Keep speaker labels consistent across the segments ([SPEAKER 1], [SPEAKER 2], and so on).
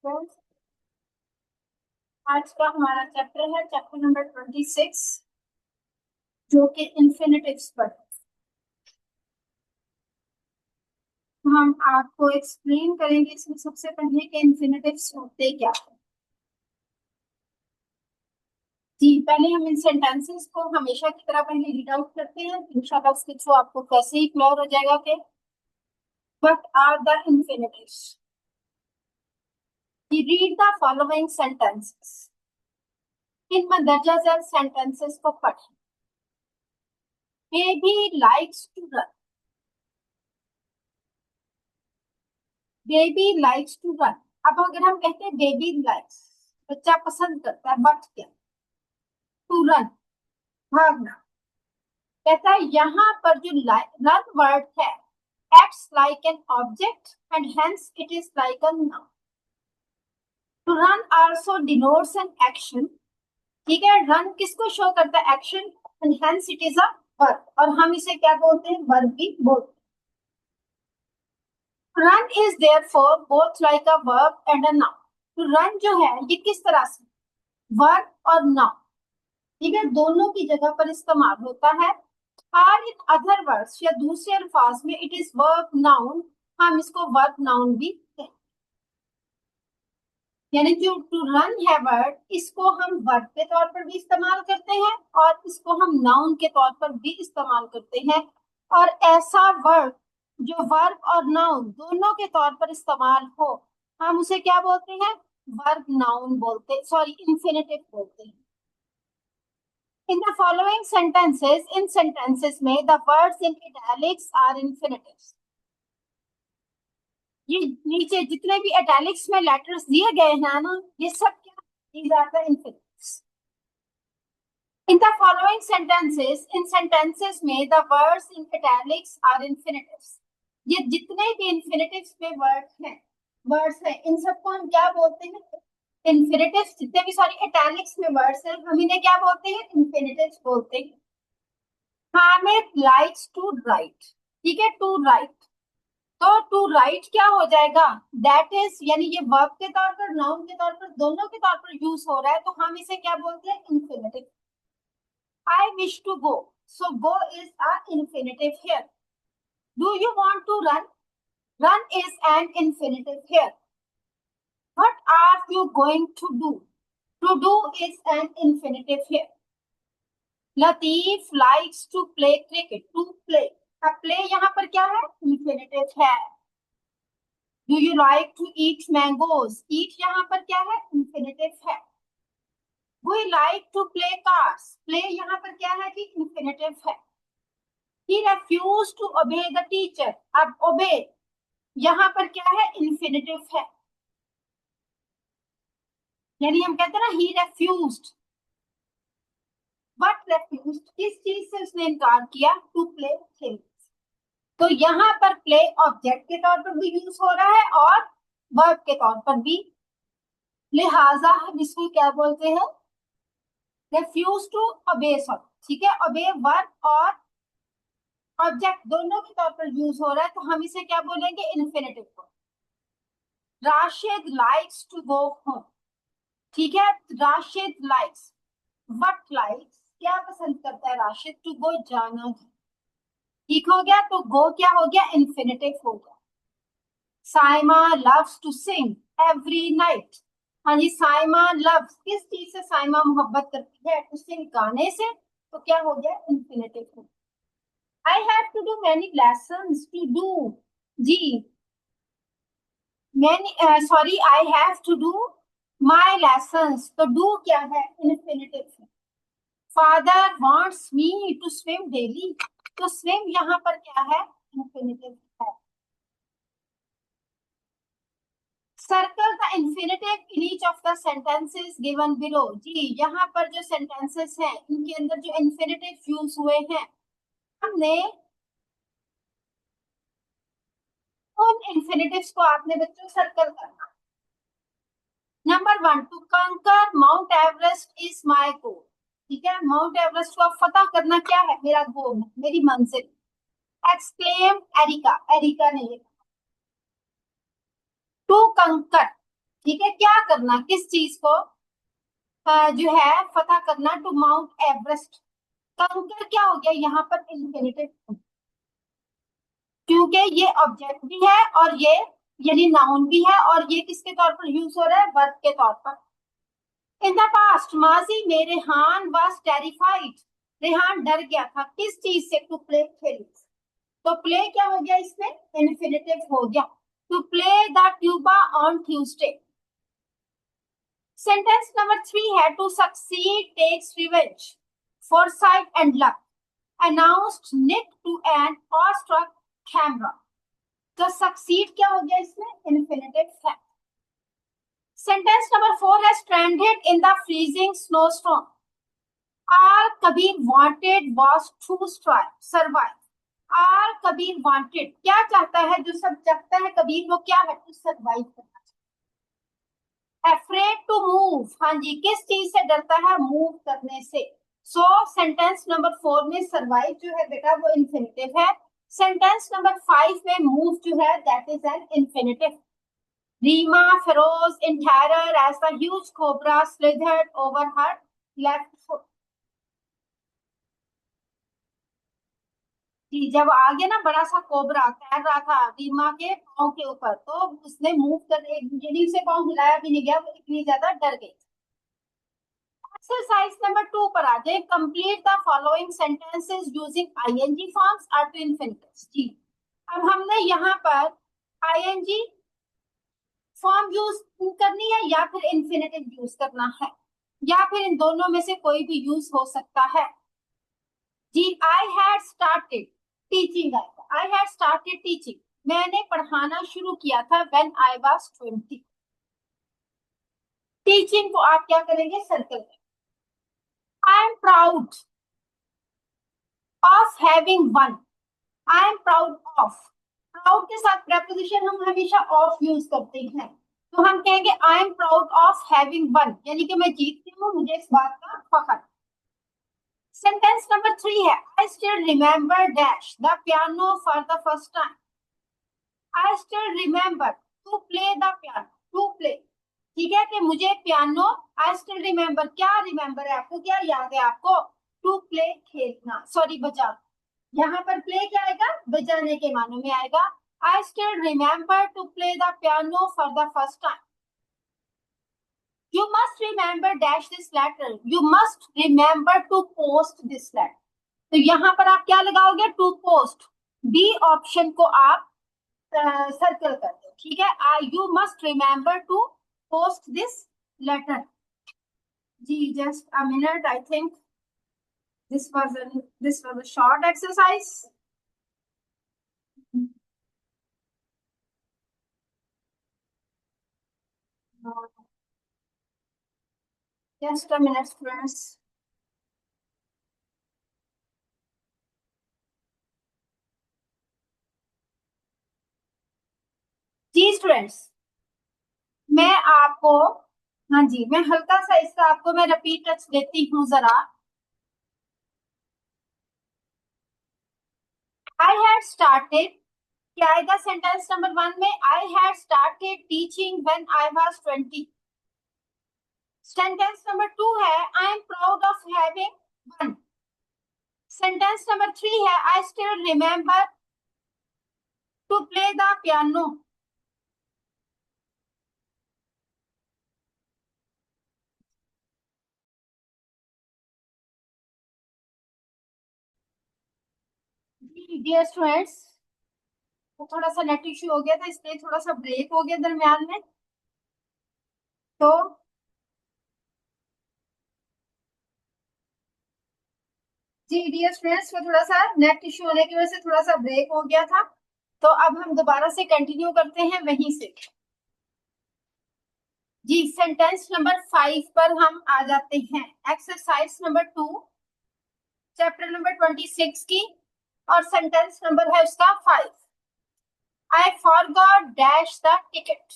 [SPEAKER 1] Friends, आज का हमारा चैप्टर है चैप्टर नंबर 26, जो कि इन्फिनिटिव्स पर। हम आपको एक्सप्लेन करेंगे इसमें सबसे पहले कि इन्फिनिटिव्स होते क्या है। जी, पहले हम इन सेंटेंसेस को हमेशा की तरह पहले रीड आउट करते हैं। इंशाल्लाह उसके थ्रू आपको कैसे ही क्लियर हो जाएगा कि what are the infinitives. Read the following sentences. इन मंदरजा झेल सेंटेंसेस को पढ़ें। Baby likes to run. Baby likes to run. अब अगर हम कहते हैं बेबी लाइक्स, बच्चा पसंद करता है, बट क्या? टू रन, भागना। कहता है यहाँ पर जो रन वर्ड है, acts like an object and hence it is like a noun. To run also denotes an action. ठीक है, रन किसको शो करता है? Action. And hence it is a verb, और हम इसे क्या बोलते हैं? वर्ब भी बोलते हैं। Run is therefore both like a verb and a noun. तो रन जो है ये किस तरह से वर्ब और नाउन, ठीक है, दोनों की जगह पर इस्तेमाल होता है। और इन अदर वर्ड्स या दूसरे अल्फाज में इट इज वर्ब नाउन। हम इसको वर्ब नाउन भी कहते हैं। यानी जो टू रन है वर्ड, इसको हम वर्ब के तौर पर भी इस्तेमाल करते हैं और इसको हम नाउन के तौर पर भी इस्तेमाल करते हैं। और ऐसा वर्ड जो वर्ब और नाउन दोनों के तौर पर इस्तेमाल हो, हम उसे क्या बोलते हैं? वर्ब नाउन बोलते, सॉरी, इंफिनिटिव बोलते हैं। In the following sentences, in sentences में the words in italics are infinitives. ये नीचे जितने भी italics में letters दिए गए हैं ना, ये सब क्या? These are the infinitives. In the following sentences, in sentences में the words in italics are infinitives. ये जितने भी infinitives में words हैं, इन सबको हम क्या बोलते हैं? इन्फिनिटिव्स। जितने भी सॉरी इटैलिक्स में वर्ड्स हैं, हम इन्हें क्या बोलते हैं? इन्फिनिटिव्स बोलते हैं। Hamid likes to write. ठीक है, टू राइट। तो टू राइट क्या हो जाएगा? दैट इज, यानी ये वर्ब के तौर पर, नाउन के तौर पर, दोनों के तौर पर यूज हो रहा है, तो हम इसे क्या बोलते हैं? Infinitive. I wish to go, so go is a infinitive here. Do you want to run? Run is an infinitive here. What are you going to do? To do is an infinitive here. Latif likes to play cricket. To play, अब play यहाँ पर क्या है? Infinitive है। Do you like to eat mangoes? Eat यहाँ पर क्या है? इन्फिनिटिव है। We like to play cards. Play यहाँ पर क्या है? कि इन्फिनिटिव है। He refuse to obey the teacher. अब ओबे यहाँ पर क्या है? इन्फिनिटिव है। यानी हम कहते हैं ना, ही रेफ्यूज्ड। बट रेफ्यूज्ड किस चीज से उसने इनकार किया? To play things. तो यहाँ पर प्ले ऑब्जेक्ट के तौर पर भी यूज हो रहा है और वर्ब के तौर पर भी, लिहाजा हम इसको क्या बोलते हैं? रेफ्यूज टू ओबे। सॉरी, ठीक है, ओबे वर्ब और ऑब्जेक्ट दोनों के तौर पर यूज हो रहा है, तो हम इसे क्या बोलेंगे? इन्फिनिटिव को। Rashid likes to go home. ठीक है, राशिद लाइक्स, व्हाट लाइक्स, क्या पसंद करता है राशिद? टू गो, जाना। ठीक हो गया, तो गो क्या हो गया? इन्फिनिटिव हो गया। Saima loves to sing every night. हाँ जी, साइमा लव्स, किस चीज से साइमा मोहब्बत करती है? टू सिंग, गाने से। तो क्या हो गया? इन्फिनिटिव हो। I have to do many lessons. To do, जी, many, sorry, I have to do my lessons. तो डू क्या है? इन्फिनिटिव है। Father wants me to swim daily. तो स्विम यहाँ पर क्या है? इन्फिनिटिव है। Circle the infinitive in each of the sentences given below. जी, यहाँ पर जो सेंटेंसेस हैं, इनके अंदर जो इन्फिनिटिव यूज हुए हैं, हमने उन इन्फिनिटिव्स को आपने बच्चों सर्कल करना। नंबर 1, टू कंकर mount Everest is my goal. ठीक है, माउंट एवरेस्ट को फतह करना क्या है? मेरा गोल है, मेरी मंजिल। एक्सक्लेम एरिका, एरिका ने लिखा। टू कंकर, ठीक है, क्या करना, किस चीज को जो है फतह करना, टू माउंट एवरेस्ट। कंकर क्या हो गया यहाँ पर, इन्फिनिटिव, क्योंकि ये ऑब्जेक्ट भी है और ये यानी नाउन भी है, और ये किसके तौर पर यूज हो रहा है, वर्ब के तौर पर। इन द पास्ट, माजी में, रेहान वाज टेरिफाइड, रेहान डर गया था किस चीज से, टू प्ले, खेलने से। तो प्ले क्या हो गया इसमें, इन्फिनिटिव हो गया, to play the tuba on Tuesday. Sentence number 3 है, to succeed takes revenge, foresight and luck, announced Nick to an awestruck camera। तो सक्सीड क्या हो गया इसमें, इन्फिनिटिव है। सेंटेंस नंबर 4 है, stranded in the freezing snowstorm, all Kabir wanted was to survive। all Kabir wanted, क्या चाहता है, जो सब चाहता है कबीर, वो क्या है, टू सर्वाइव करना। afraid to move, हाँ जी, किस चीज से डरता है, मूव करने से। सो सेंटेंस नंबर 4 में सर्वाइव जो है बेटा वो इन्फिनिटिव है। सेंटेंस नंबर 5 में मूव जो है that is an infinitive. Reema feroz in terror as the huge cobra slithered over her left foot। जी, जब आ गया ना बड़ा सा कोबरा तैर रहा था रीमा के पाँव के ऊपर, तो उसने मूव कर, यदि उसे पाँव हिलाया भी नहीं गया, वो इतनी ज्यादा डर गई। एक्सरसाइज नंबर 2 पर आ जाए, complete the following sentences using ING forms or to infinitives. जी, अब हमने यहाँ पर आईएनजी फॉर्म यूज करनी है या फिर इन्फिनिटिव यूज करना है, या फिर इन दोनों में से कोई भी यूज हो सकता है। जी, I had started teaching, I had started teaching, मैंने पढ़ाना शुरू किया था व्हेन आई वाज 20। टीचिंग को आप क्या करेंगे, सर्कल में। आई am proud of having one, I am proud of, proud के साथ प्रेपोजिशन हम हमेशा ऑफ यूज करते हैं, तो हम कहेंगे आई am proud of having one, यानी कि मैं जीतती हूँ, मुझे इस बात का फख्र। सेंटेंस नंबर 3 है, I still remember dash the piano for the first time. I still remember to play the piano, to play, ठीक है, कि मुझे पियानो, आई स्टिल रिमेम्बर, क्या रिमेम्बर है आपको, क्या याद है आपको, टू प्ले, खेलना, सॉरी बजाना। यहाँ पर प्ले क्या आएगा, बजाने के मानों में आएगा। I still remember to play the piano for the first time. You must remember dash this letter, you must remember to post this letter. तो यहाँ पर आप क्या लगाओगे, टू पोस्ट, बी ऑप्शन को आप सर्कल कर दो, ठीक है। You must remember to post this letter. जी, just a minute, I think this was a short exercise। Just a minute, students। जी स्टूडेंट्स, मैं आपको, हाँ जी, मैं हल्का सा इसका आपको मैं रिपीट टच देती हूँ जरा। आई हैड स्टार्टेड, क्या आएगा सेंटेंस नंबर 1 में, I had started teaching when I was 20। Sentence number 2 है, I am proud of having one. Sentence number 3 है, I still remember to play the piano. Dear students, तो थोड़ा सा नेट इश्यू हो गया था, इसलिए थोड़ा सा ब्रेक हो गया दरम्यान में। तो जी डियर स्टूडेंट्स, वो थोड़ा सा नेट इश्यू होने की वजह से थोड़ा सा ब्रेक हो गया था, तो अब हम दोबारा से कंटिन्यू करते हैं वहीं से। जी, सेंटेंस नंबर 5 पर हम आ जाते हैं, एक्सरसाइज नंबर 2 चैप्टर नंबर 26 की, और सेंटेंस नंबर है उसका 5। I forgot dash the ticket,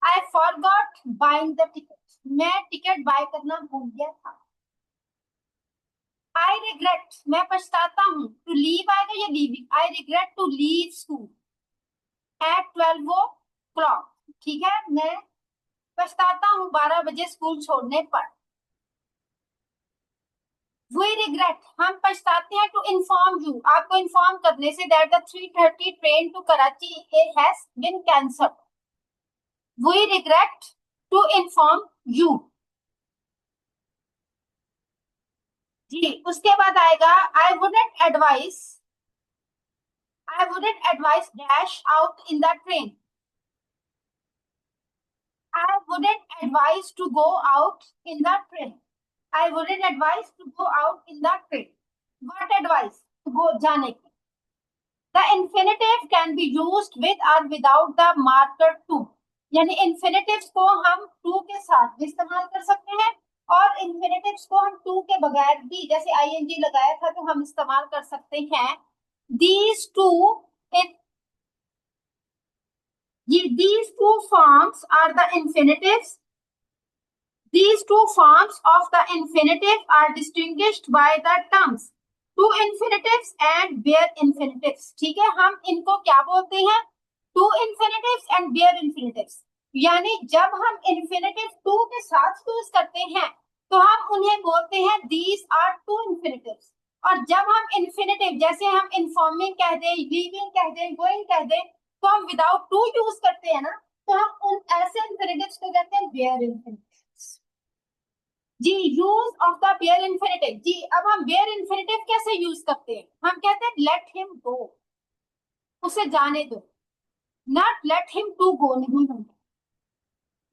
[SPEAKER 1] I forgot buying the ticket, मैं टिकट बाय करना भूल गया था। आई रिग्रेट, मैं पछताता हूँ, टू लीव आएगा या leaving, I regret to leave school at 12 o'clock, ठीक है, मैं पछताता हूँ 12 बजे स्कूल छोड़ने पर। We regret, हम पछताते हैं, to inform you, आपको इन्फॉर्म करने से, that the 3:30 train to Karachi has been cancelled. We regret to inform you. जी, उसके बाद आएगा I wouldn't advise dash out in the train. I wouldn't advise to go out in the train. I wouldn't advise to go out in the train. What advice? To go जाने की. The infinitive can be used with or without the marker to. यानी infinitives को हम to के साथ भी इस्तेमाल कर सकते हैं और infinitives को हम to के बगैर भी, जैसे ing लगाया था तो हम इस्तेमाल कर सकते हैं. These two forms are the infinitives. These two forms of the infinitive are distinguished by the terms to infinitives and bare infinitives. ठीक है, हम इनको क्या बोलते हैं? To infinitives and bare infinitives. यानी जब हम infinitive to के साथ यूज करते हैं तो हम उन्हें बोलते हैं these are two infinitives. और जब हम infinitive, जैसे हम informing कह दें, leaving कह दें, going कह दें, तो हम without to यूज करते हैं ना, तो हम उन ऐसे infinitives को कहते हैं bare infinitives. जी, use of the bare infinitive. जी, अब हम बेयर इन्फिनिटिव कैसे यूज करते हैं? हम कहते हैं लेट हिम गो, उसे जाने दो. Not let him to go नहीं होंगे.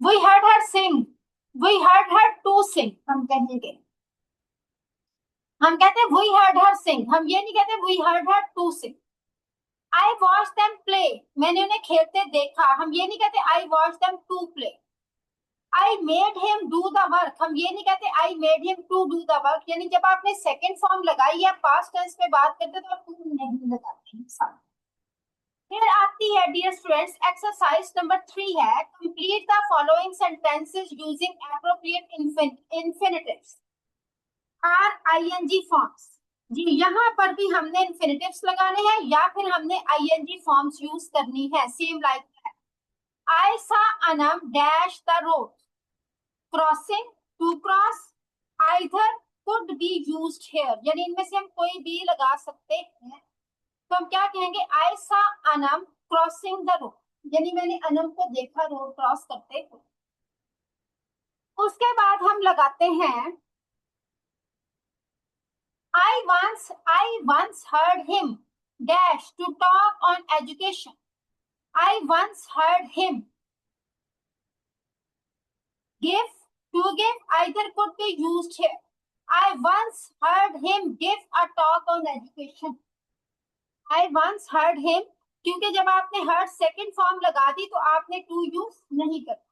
[SPEAKER 1] We heard her sing, we heard her to sing. हम कहेंगे, हम कहते हैं वी हर्ड हर सिंग, हम ये नहीं कहते we heard her to sing. I watch them play, मैंने उन्हें खेलते देखा, हम ये नहीं कहते I watch them to play. I made him do the work, हम ये नहीं कहते I made him to do the work. यानी जब आपने सेकेंड फॉर्म लगाई या पास्ट टेंस में बात करते तो आप टू नहीं लगाते हैं. फिर आती है डियर स्टूडेंट्स एक्सरसाइज नंबर 3 है complete the following sentences using appropriate infinitives or ING forms. जी, यहाँ पर भी हमने इंफिनिटिव्स लगाने हैं या फिर हमने आईएनजी फॉर्म्स यूज करनी है. Same like I saw Anam dash the road. Crossing, to cross, either could be used here. यानी इनमें से हम कोई भी लगा सकते हैं. तो हम क्या कहेंगे? I saw Anam crossing the road. यानी मैंने अनम को देखा रोड क्रॉस करते हुए. उसके बाद हम लगाते हैं I once heard him dash to talk on education. I once heard him give, to give, either could be used here. I once heard him give a talk on education. I once heard him, क्योंकि जब आपने heard second form लगा दी तो आपने to use नहीं करना.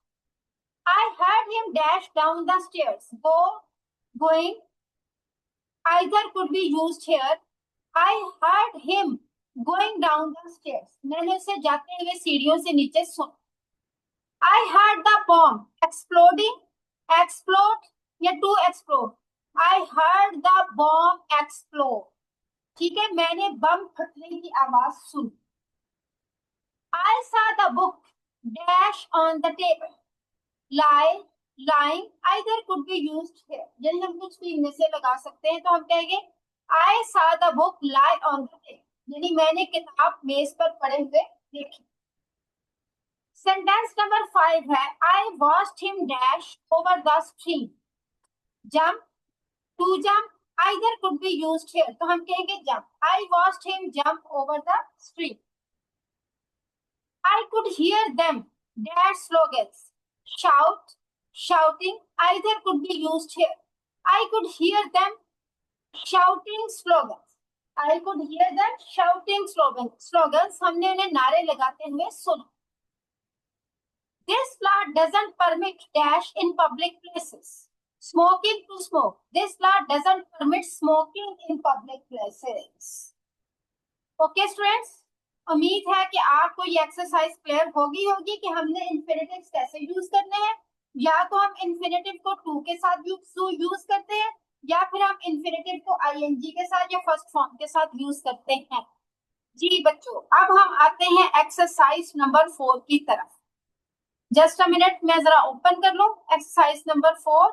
[SPEAKER 1] I heard him dash down the stairs. Go, going, either could be used here. I heard him going down the stairs. मैंने उसे जाते हुए सीढ़ियों से नीचे सुना. I heard the bomb exploding, explode या to explode. I heard the bomb explode. ठीक है, मैंने बम फटने की आवाज सुनी. I saw the book dash on the table. Lie, lying, either could be used here. यानी हम कुछ भी इनमें से लगा सकते हैं तो हम कहेंगे I saw the book lie on the table. यानी मैंने किताब मेज पर पड़े हुए देखी. सेंटेंस नंबर 5 है I watched him dash over the stream. Jump, to jump, either could be used here. तो हम कहेंगे jump. I watched him jump over the stream. I could hear them dash slogans. Shout, shouting, either could be used here. I could hear them shouting slogans. I could hear them shouting slogans. हमने उन्हें नारे लगाते हुए सुना. This law doesn't permit dash in public places. Smoking, to smoke. This law doesn't permit smoking in public places. Okay, students? उम्मीद है कि आपको ये एक्सरसाइज क्लियर होगी कि हमने इंफिनिटिव्स कैसे यूज करने हैं. या तो हम इंफिनिटिव को टू के साथ यूज करते हैं या फिर हम इंफिनिटिव को आईएनजी के साथ या फर्स्ट फॉर्म के साथ यूज करते हैं. जी बच्चों, अब हम आते हैं एक्सरसाइज नंबर 4 की तरफ. जस्ट अ मिनट, मैं जरा ओपन कर लूं एक्सरसाइज नंबर 4।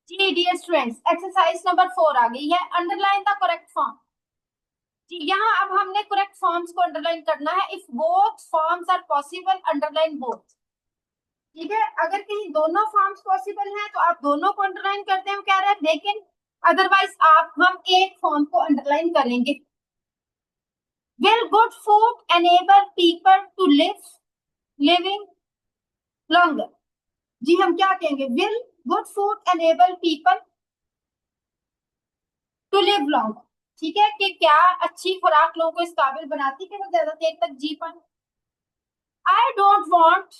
[SPEAKER 1] जी डियर स्टूडेंट्स, एक्सरसाइज नंबर 4 आ गई है। Underline the correct form. जी यहाँ अब हमने करेक्ट फॉर्म्स को अंडरलाइन करना है। If both forms are possible, underline both. ठीक है, अगर कहीं दोनों फॉर्म्स पॉसिबल हैं तो आप दोनों को अंडरलाइन करते हैं, कह रहे हैं, लेकिन अदरवाइज आप हम एक फॉर्म को अंडरलाइन करेंगे। Will good food enable people to living longer. जी हम क्या कहेंगे, will good food enable people to live longer. ठीक है, कि क्या अच्छी खुराक लोगों को इस काबिल बनाती कि वो ज्यादा देर तक जी पाए। I don't want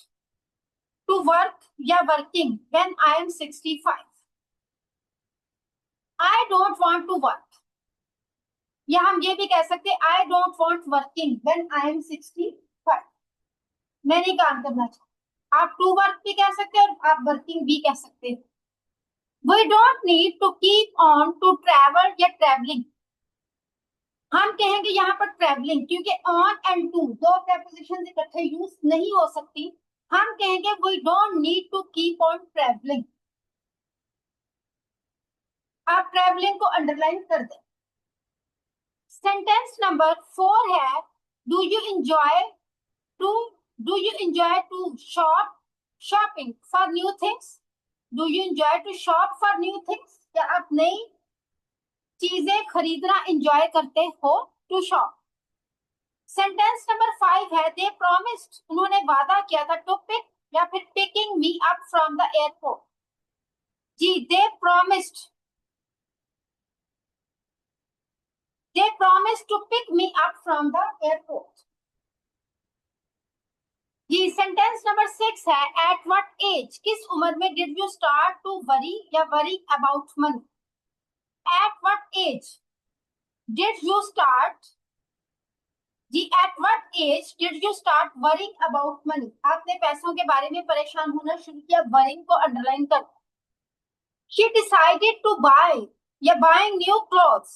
[SPEAKER 1] to work या working when I am 65। I don't want to work, या हम ये भी कह सकते हैं I don't want working when I am 65। मैं नहीं काम करना चाहता। आप टू वर्क भी कह सकते हैं और आप वर्किंग भी कह सकते हैं। We don't need to keep on to travel या ट्रैवलिंग। हम कहेंगे यहाँ पर ट्रैवलिंग, क्योंकि ऑन एंड टू दो प्रेपोजिशन इकट्ठे यूज नहीं हो सकती। हम कहेंगे we don't need to keep on travelling. आप ट्रैवलिंग को अंडरलाइन कर दें। सेंटेंस नंबर 4 है, do you enjoy to do you enjoy to shopping for new things. Do you enjoy to shop for new things, क्या आप नई चीजें खरीदना एंजॉय करते हो, टू शॉप। सेंटेंस नंबर 5 है, दे प्रॉमिस्ड, उन्होंने वादा किया था, टू पिक या फिर picking me up from the airport. जी they promised to pick me up from the airport. जी सेंटेंस नंबर 6 है, एट व्हाट एज, किस उम्र में did you start to worry या worry about money. At what age did you start जी at what age did you start worrying about money, आपने पैसों के बारे में परेशान होना शुरू किया। वरिंग को अंडरलाइन कर। शी डिसाइडेड टू बाय या बाइंग न्यू क्लॉथ्स।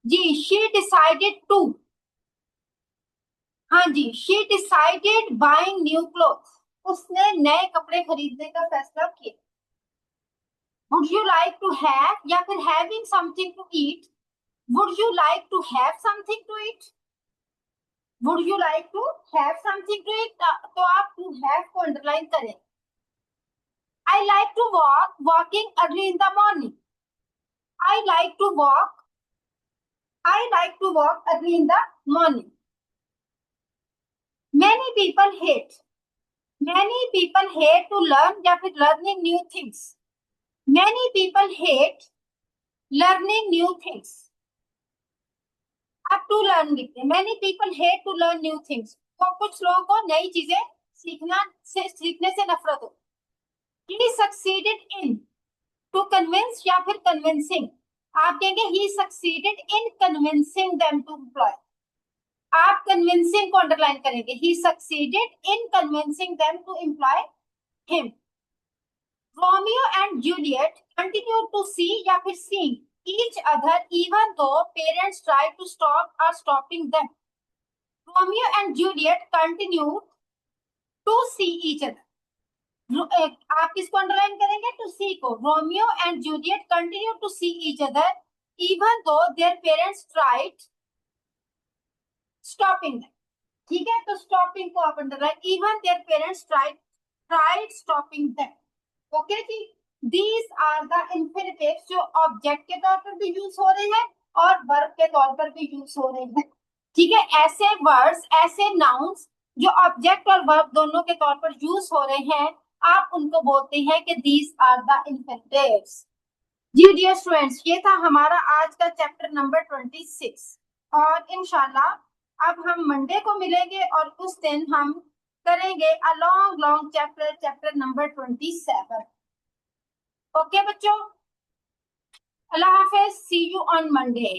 [SPEAKER 1] जी शी डिसाइडेड टू, हाँ जी, she decided buying new clothes, उसने नए कपड़े खरीदने का फैसला किया। Would you like to have या फिर having something to eat. Would you like to have something to eat. Would you like to have something to eat, तो आप टू हैव को अंडरलाइन करें। I like to walking early in the morning. I like to walk I like to walk early in the morning. Many people hate many people hate to learn या फिर learning new things. Many people hate learning new things. आप to learn लिखते हैं, many people hate to learn new things, तो कुछ लोगों को नई चीजें सीखने से नफरत हो। He succeeded in, to convince या फिर कन्विंसिंग, आप कहेंगे he succeeded in convincing them to employ. आप कन्विंसिंग को अंडरलाइन करेंगे, he succeeded in convincing them to employ him. Romeo and Juliet continue to see या फिर seeing each other even though parents try to stop और stopping them. Romeo and Juliet continue to see each other, आप किसको underline करेंगे, to see को। Romeo and Juliet continue to see each other even though their parents tried stopping them. ठीक है, तो stopping को आप underline, even their parents tried stopping them. Okay जी, दीज आर द इंफिनिटिव्स जो object के तौर पर भी यूज हो रहे हैं और वर्ब के तौर पर भी यूज हो रहे हैं। ठीक है, ऐसे वर्ड्स, ऐसे नाउन्स जो ऑब्जेक्ट और वर्ब दोनों के तौर पर यूज हो रहे हैं, आप उनको बोलते हैं कि दीज आर द इंफिनिटिव्स। जी डियर स्टूडेंट्स, ये था हमारा आज का चैप्टर नंबर 26, और इंशाल्लाह अब हम मंडे को मिलेंगे और उस दिन हम करेंगे a long long chapter number 27। Okay बच्चों, अल्लाह हाफिज, सी यू ऑन मंडे।